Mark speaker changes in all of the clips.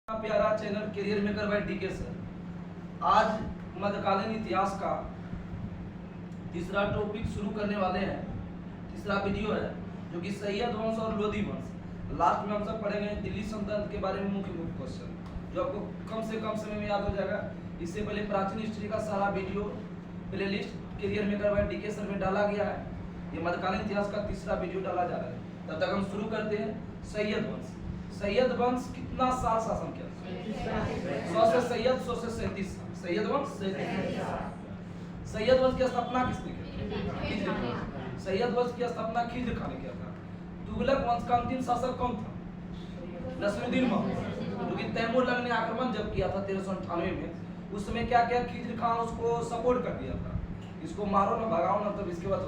Speaker 1: प्यारा channel career maker by DK sir. आज मध्यकालीन इतिहास का तीसरा टॉपिक शुरू करने वाले हैं। तीसरा वीडियो है जो कि सैयद वंश और लोधी वंश। लास्ट में हम सब पढ़ेंगे दिल्ली सल्तनत के बारे में मुख्य क्वेश्चन जो आपको कम से कम समय में याद हो जाएगा। इससे पहले प्राचीन हिस्ट्री का सारा video playlist career maker by DK sir में डाला गया है। ये मध्यकालीन इतिहास का तीसरा वीडियो डाला जा रहा है। तब तक हम शुरू करते हैं। सैयद वंश। सैयद वंश कितना साल शासन किया? 100 से सैयद, 100 से 37 साल। सैयद वंश सैयद वंश की स्थापना किसने की? सैयद वंश की स्थापना खिज्र खान ने किया था। तुगलक वंश का अंतिम शासक कौन था? नसीरुद्दीन महमूद। क्योंकि तैमूर ने आक्रमण जब किया था 1398 में, उस समय क्या किया? खिज्र खान उसको सपोर्ट कर दिया था, इसको मारो ना भगाओ ना। तब इसके बाद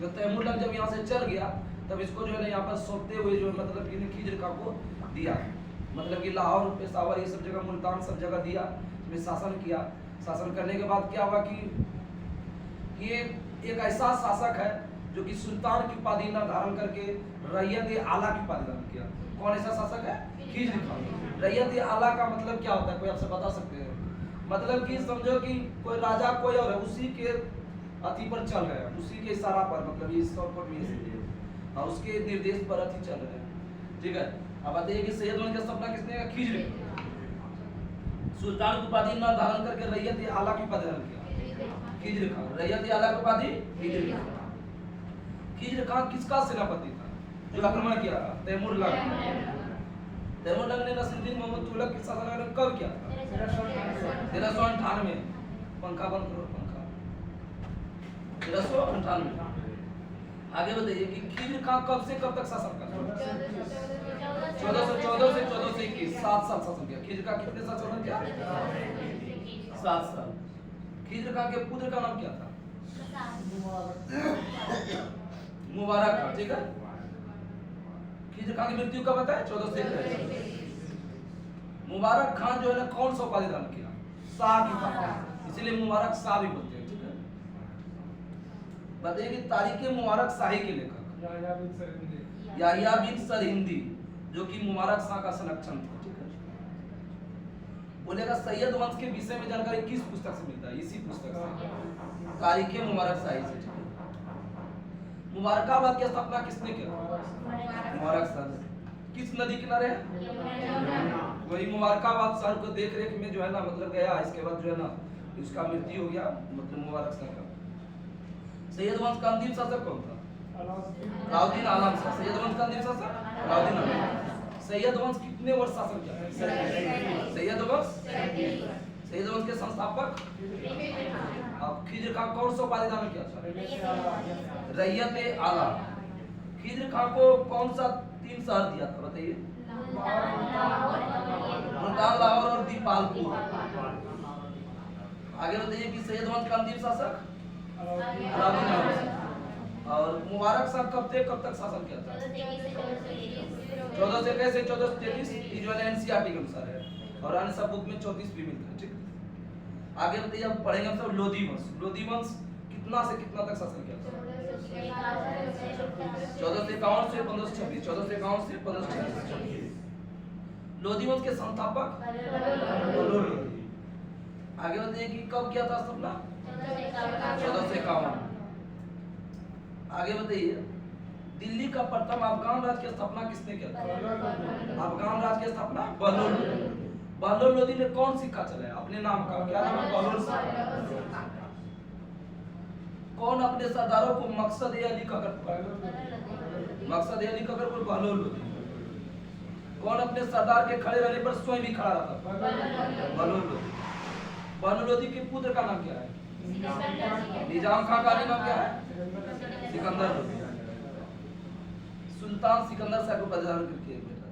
Speaker 1: जब तैमूर जब यहाँ से चल गया तब इसको जो है ना यहाँ पर सौंपते हुए जो मतलब कि खिज्र खान को दिया, मतलब कि लाहौर, पेशावर, ये सब जगह, मुल्तान, सब जगह दिया, इसमें शासन किया। शासन करने के बाद क्या हुआ कि ये एक ऐसा शासक है जो कि सुल्तान की उपाधि न धारण करके रैयत आला की उपाधि धारण किया। कौन ऐसा शासक है? खिज्र खान। रैयत आला का मतलब क्या होता है? कोई आपसे बता सकते हैं? मतलब कि समझो कि कोई राजा कोई और है, उसी के अति पर चल रहे हैं, उसी के इशारा पर, मतलब ये शॉर्टकट में इसलिए उसके निर्देश पर अति चल रहे हैं। ठीक है। अब बताइए कि सैयद वंश की स्थापना किसने किया? खिज्र। सुल्तान की उपाधि न धारण करके रैयत आला की उपाधि धारण किया खिज्र खान। रैयत आला की उपाधि खिज्र खान। खिज्र खान किसका सेनापति था जो आक्रमण किया था? तैमूर लंग ने नसीरुद्दीन महमूद तुगलक के शासन कब किया था? 1398। पंखा बंद करो, पंखा। 1398। आगे बताइए कि खिज्र खान कब से कब तक शासन कर? 1414 से 1421। 7 साल शासन किया। खिज्र खान कितने साल शासन किया? 7 साल। खिज्र खान के पुत्र का नाम क्या था? मुबारक खान। ठीक है। खिज्र खान की मृत्यु कब बताया? 1421। मुबारक खान जो है ना कौन सा उपाधि धारण किया? शाह की उपाधि, इसीलिए मुबारक शाह भी बोलते हैं। ठीक है। बताइए कि तारीख मुबारक शाही के लेखक याहिया बिन सरहिंदी, जो कि मुबारक शाह का संरक्षण था। ठीक है। बोलेगा सैयद वंश के विषय में जानकारी किस पुस्तक से मिलता है? इसी पुस्तक से, तारीख मुबारक शाही से। ठीक है। मुबारकाबाद की स्थापना किसने किया? मुबारक शाह। किस नदी किनारे है? वही मुबारकाबाद शहर को देख रेख में जो है ना मतलब गया। इसके बाद जो है ना उसका मृत्यु हो गया, मतलब मुबारक शाह का। सैयद वंश का अंतिम शासक कौन था? अलाउद्दीन आलम शाह। सैयद वंश का अंतिम शासक अलाउद्दीन आलम। सैयद वंश कितने वर्ष शासन किया? सैयद वंश के संस्थापक। अब खिज्र खान कौन सा उपाधि धारण किया था? रैयत आला। खिज्र खान को कौन सा 3 शहर दिया था? बताइए। मुल्तान, लाहौर और दीपालपुर। आगे बताइए कि सैयद वंश का अंतिम शासक अलाउद्दीन आलम। और मुबारक शाह कब तक शासन किया था? 14 से कैसे 14 से 33 जो है एनसीईआरटी के अनुसार है, और अन्य सब बुक में 34 भी मिलता है। ठीक। आगे बताइए, अब पढ़ेंगे हम सब लोधी वंश। लोधी वंश कितना से कितना तक शासन किया था? 1451 से 1526। 1451 से 1526। लोधी वंश के संस्थापक बलोर लोधी। आगे बताइए कि कब किया था स्थापना? 1451। आगे बताइए, दिल्ली का प्रथम अफगान राज्य की स्थापना किसने किया था? अफगान राज्य की स्थापना बहलोल लोधी। बहलोल लोधी ने कौन सिक्का चलाया अपने नाम का? क्या नाम है? बहलोल सिक्का। कौन अपने सरदारों को मकसद अली कहकर मकसद अली कहकर बहलोल लोधी। कौन अपने सरदार के खड़े रहने पर स्वयं भी खड़ा रहता? बहलोल लोधी। बहलोल लोधी के पुत्र का नाम क्या है? निजाम खान का नाम क्या है? सिकंदर लोधी। सुल्तान सिकंदर शाह को पदधारण करके बैठा था।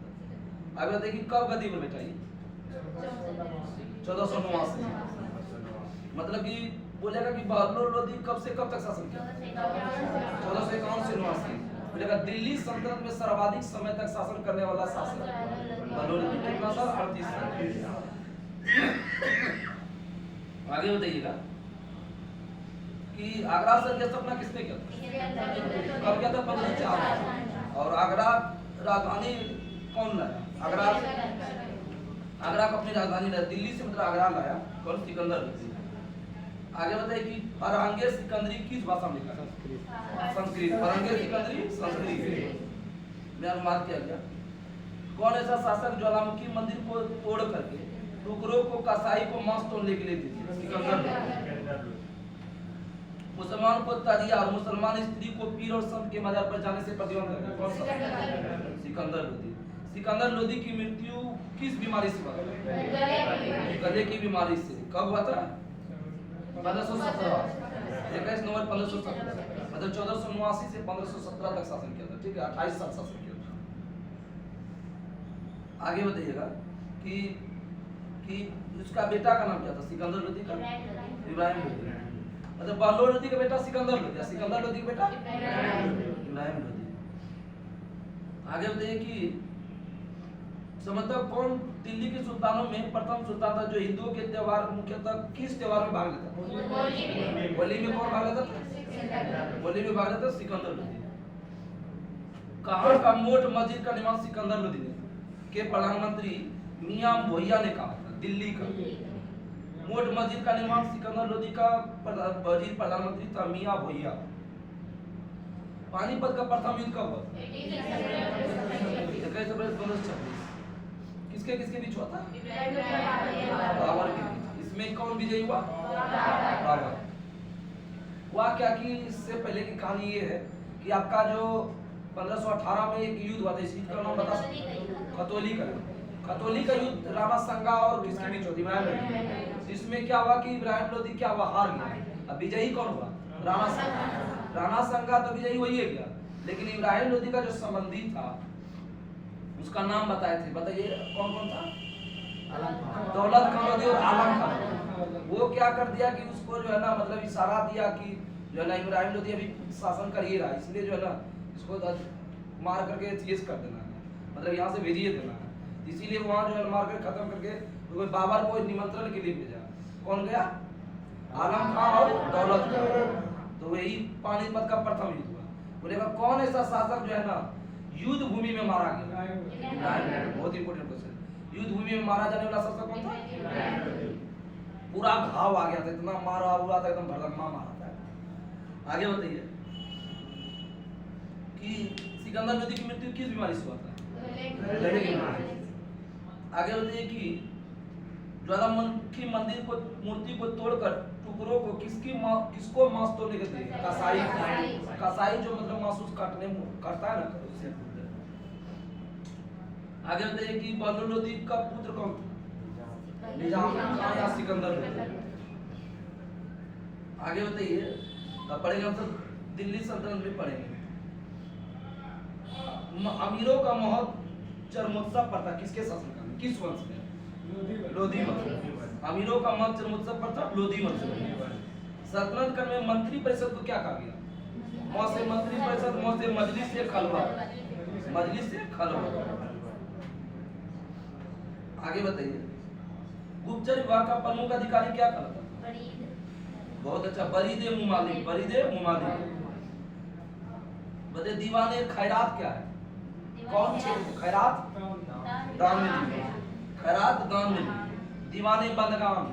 Speaker 1: अब बताइए कि कब गद्दी पर बैठा? 1489। मतलब कि बोलेगा कि बहलोल लोधी कब से कब तक शासन किया? 1451 से 89। बोलेगा दिल्ली सल्तनत में सर्वाधिक समय तक शासन करने वाला शासक बहलोल लोधी। कितना साल? 38 साल। आगे बताइएगा कि आगरा शहर की स्थापना किसने किया था? कब किया था? 1504। और आगरा राजधानी कौन लाया? आगरा आगरा को अपनी राजधानी लाया, दिल्ली से मतलब आगरा लाया कौन? सिकंदर लोदी। आगे बताइए कि फरंगे सिकंदरी किस भाषा में लिखा? संस्कृत। फरंगे सिकंदरी संस्कृत में अनुवाद किया गया। कौन ऐसा शासक ज्वालामुखी मंदिर को तोड़ करके टुकड़ों को कसाई को मांस तोड़ने के लिए दी? सिकंदर लोदी। मुसलमान को तारिया और मुसलमान स्त्री को पीर और संत के मजार पर जाने से प्रतिबंध करना? कौन सा? सिकंदर लोदी। सिकंदर लोदी की मृत्यु किस बीमारी से हुआ? गले की बीमारी से। कब हुआ था? 1517। 21 नवंबर 1517, मतलब 1489 से 1517 तक शासन किया था। ठीक है, 28 साल शासन किया था। आगे बताइएगा कि उसका बेटा का नाम क्या था? सिकंदर लोदी का इब्राहिम लोदी। मतलब बहलोल लोदी का बेटा सिकंदर लोदी, सिकंदर लोदी का बेटा इब्राहिम लोदी। आगे बताइए कि मतलब कौन दिल्ली के सुल्तानों में प्रथम सुल्तान था जो हिंदुओं के त्योहार मुख्यतः किस त्योहार में भाग लेता? होली में। कौन भाग लेता था? होली में भाग लेता सिकंदर लोदी। कहाँ का मोट मस्जिद का निर्माण सिकंदर लोदी ने के प्रधानमंत्री मियां भोइया ने कहा था? दिल्ली का मोट मस्जिद का निर्माण सिकंदर लोदी का वजीर प्रधानमंत्री था मियां भोइया। पानीपत का प्रथम युद्ध कब हुआ? 21 अप्रैल 1526। किसके बीच हुआ था? बाबर के बीच। इसमें कौन विजयी हुआ? बाबर। हुआ क्या कि इससे पहले की कहानी ये है कि आपका जो 1518 में एक युद्ध हुआ था, इस युद्ध का नाम बता सकते? खतौली का युद्ध। खतौली का युद्ध राणा संगा और किसके बीच होती? इब्राहिम लोदी। इसमें क्या हुआ कि इब्राहिम लोदी क्या हुआ? हार गया। अब विजयी कौन हुआ? राणा संगा। राणा संगा तो विजयी हो ही गया, लेकिन इब्राहिम लोदी का जो संबंधी था उसका नाम बताए थे। बताइए कौन कौन था? दौलत खान लोदी और आलम खान। वो क्या कर दिया कि उसको जो है ना मतलब इशारा दिया कि जो है ना इब्राहिम लोदी अभी शासन कर ही रहा है, इसलिए जो है ना इसको मार करके चीज कर देना है, मतलब यहाँ से भेजिए देना है। इसीलिए वहाँ जो है मार कर खत्म करके तो बाबर को निमंत्रण के लिए भेजा। कौन गया? आलम खान और दौलत खान। तो वही पानीपत का प्रथम युद्ध हुआ। बोलेगा कौन ऐसा शासक जो है ना युद्ध भूमि में मारा गया? बहुत इंपोर्टेंट क्वेश्चन। युद्ध भूमि में मारा जाने वाला शासक कौन था? पूरा घाव आ गया था, इतना मारा हुआ था, एकदम भड़कमा मारा था। आगे बताइए कि सिकंदर लोदी की मृत्यु किस बीमारी से हुआ था? गले की बीमारी। आगे बताइए कि ज्वालामुखी मंदिर को मूर्ति को तोड़कर टुकड़ों को किसको मांस तोड़ने के दिए? कसाई। कसाई जो मतलब मांस काटता है ना, उससे। आगे बताइए कि बहलोल लोदी का पुत्र कौन था? निजाम खान या सिकंदर लोदी। आगे बताइए, तब पढ़ेंगे हम सब दिल्ली सल्तनत में पढ़ेंगे। अमीरों का चरमोत्सव पर था किसके शासनकाल में? किस वंश में? लोधी वंश। अमीरों का चरमोत्सव पर था लोधी वंश में। सल्तनत काल में मंत्री परिषद को क्या कहा गया? मौसे मंत्री परिषद, मौसे मजलिस से खलवा। मजलिस से खलवा। आगे बताइए, गुप्तचर विभाग का प्रमुख अधिकारी क्या कहलाता था? बहुत अच्छा, बरीदे मुमालिक। बरीदे मुमालिक। बताइए दीवाने खैरात क्या है? कौन क्षेत्र? खैरात दान में दी। खैरात दान में दी। दीवाने बंदगाम।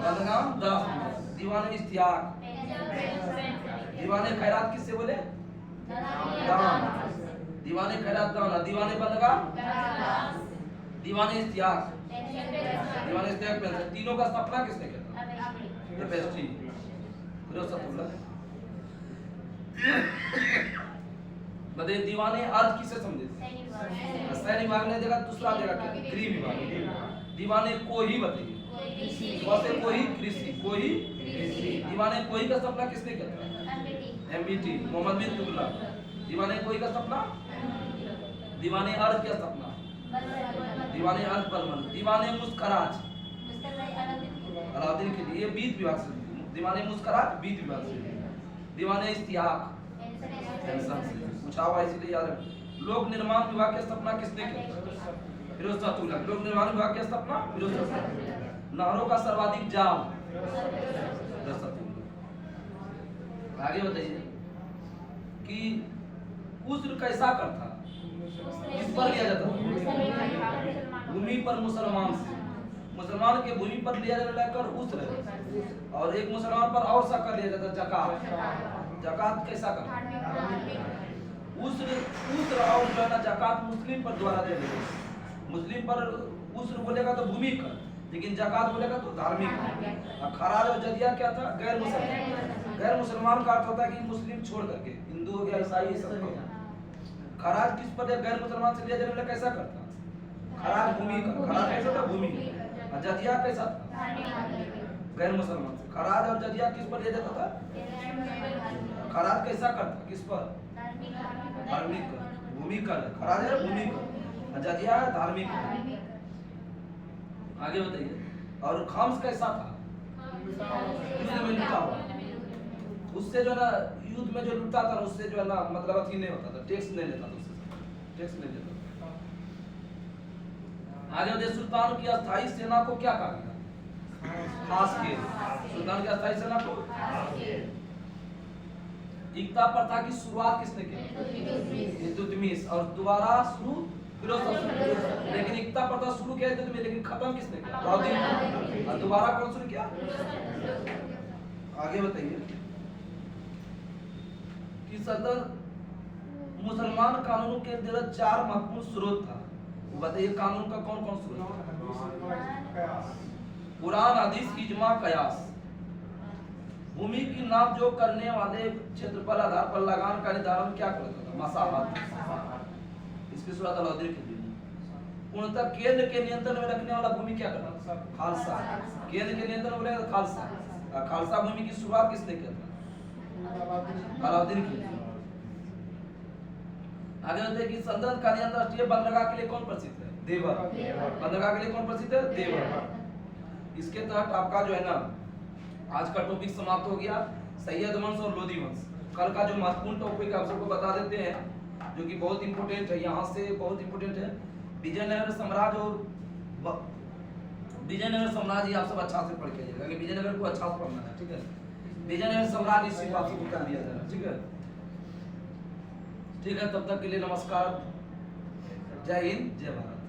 Speaker 1: बंदगाम दास। दीवाने इश्तियाक। दीवाने खैरात किससे बोले? दान। दीवाने खैरात दान। दीवाने बंदगाम, दीवाने इश्तियाक। दीवाने इश्तियाक पेंसिल। तीनों का स्थापना किसने किया था? पेस्ट्री। बताइए दीवाने अर्थ किसे समझे? सैनिक विभाग ने देखा, दूसरा देगा क्या? गृह विभाग। दीवाने को ही बताइए। कौसे कोई? कृषि। कोई दीवाने कोई का सपना किसने किया था? एमबीटी मोहम्मद बिन तुगलक। दीवाने कोई का सपना? दीवाने अर्थ का सपना? दीवाने अर्थ बलमन। दीवाने मुस्कराज अलाउद्दीन के लिए बीत विभाग से। दीवाने मुस्कराज बीत विभाग से। दीवाने इश्तियाक पूछा हुआ इसलिए याद रखो। लोक निर्माण विभाग की स्थापना किसने की? फिरोज शाह तुगलक। लोक निर्माण विभाग की स्थापना फिरोज शाह तुगलक। नहरों का सर्वाधिक जाल फिरोज शाह तुगलक। आगे बताइए कि उस्र कैसा कर था? किस पर लिया जाता था? भूमि पर मुसलमान से, मुसलमान के भूमि पर लिया जाने वाला कर उसर, और एक मुसलमान पर और सा कर लिया जाता जकात। जकात कैसा कर? उसर और जो है ना जकात मुस्लिम पर द्वारा दे देते। मुस्लिम पर उसर बोलेगा तो भूमि कर, लेकिन जकात बोलेगा तो धार्मिक कर। और खराज और जजिया क्या था? गैर मुसलमान। गैर मुसलमान का अर्थ होता है कि मुस्लिम छोड़ करके, हिंदू हो गया, ईसाई, सब को। खराज किस पर? गैर मुसलमान से लिया जाने वाला कैसा करता? खराज भूमि का। खराज कैसा था? भूमि। और जजिया कैसा था? गैर मुसलमान से। खराज और जजिया किस पर लिया जाता था? खराज कैसा करता? किस पर? धार्मिक कर। भूमि कर। खराज है भूमि कर, और जजिया है धार्मिक कर। आगे बताइए। और खम्स कैसा था? युद्ध में लूटा हुआ। उससे जो ना युद्ध में जो लूटा था उससे जो है ना मतलब अथी नहीं होता था, टैक्स नहीं लेता था उससे, टैक्स नहीं लेता था। आगे बताइए। सुल्तान की अस्थायी सेना को क्या कहा गया? खास खेल। सुल्तान की अस्थायी सेना को इक्ता प्रथा की शुरुआत किसने की? इल्तुतमिश। और दोबारा शुरू फिरोज शाह। लेकिन इक्ता प्रथा शुरू किया इल्तुतमिश, लेकिन खत्म किसने किया? अलाउद्दीन। और दोबारा कौन शुरू किया? आगे बताइए कि सदर मुसलमान कानूनों के अंदर 4 महत्वपूर्ण स्रोत था। बताइए कानून का कौन कौन स्रोत? कुरान, हदीस, इजमा, कयास। भूमि की नाप जो करने वाले क्षेत्रफल आधार पर लगान का निर्धारण क्या करता था? मसाहत। इसकी शुरुआत अलाउद्दीन की थी। पूर्णतः केंद्र के नियंत्रण में रखने वाला भूमि क्या करता था? खालसा। केंद्र के नियंत्रण में रखने खालसा। खालसा भूमि की शुरुआत किसने किया था? अलाउद्दीन की थी। आगे बताइए कि सल्तनत कालीन अंतरराष्ट्रीय बंदरगाह के लिए कौन प्रसिद्ध है? देवर। बंदरगाह के लिए कौन प्रसिद्ध है? देवर। इसके तहत आपका जो है ना आज का टॉपिक समाप्त हो गया, सैयद वंश और लोधी वंश। कल का जो महत्वपूर्ण टॉपिक आप सबको बता देते हैं, जो कि बहुत इंपोर्टेंट है, यहाँ से बहुत इंपोर्टेंट है। विजयनगर साम्राज्य और विजयनगर साम्राज्य आप सब अच्छा से पढ़ के जाइएगा, क्योंकि विजयनगर को अच्छा से पढ़ना है, ठीक है। विजयनगर साम्राज्य इसी बात को कर दिया जाएगा, ठीक है। ठीक है, तब तक के लिए नमस्कार, जय हिंद, जय भारत।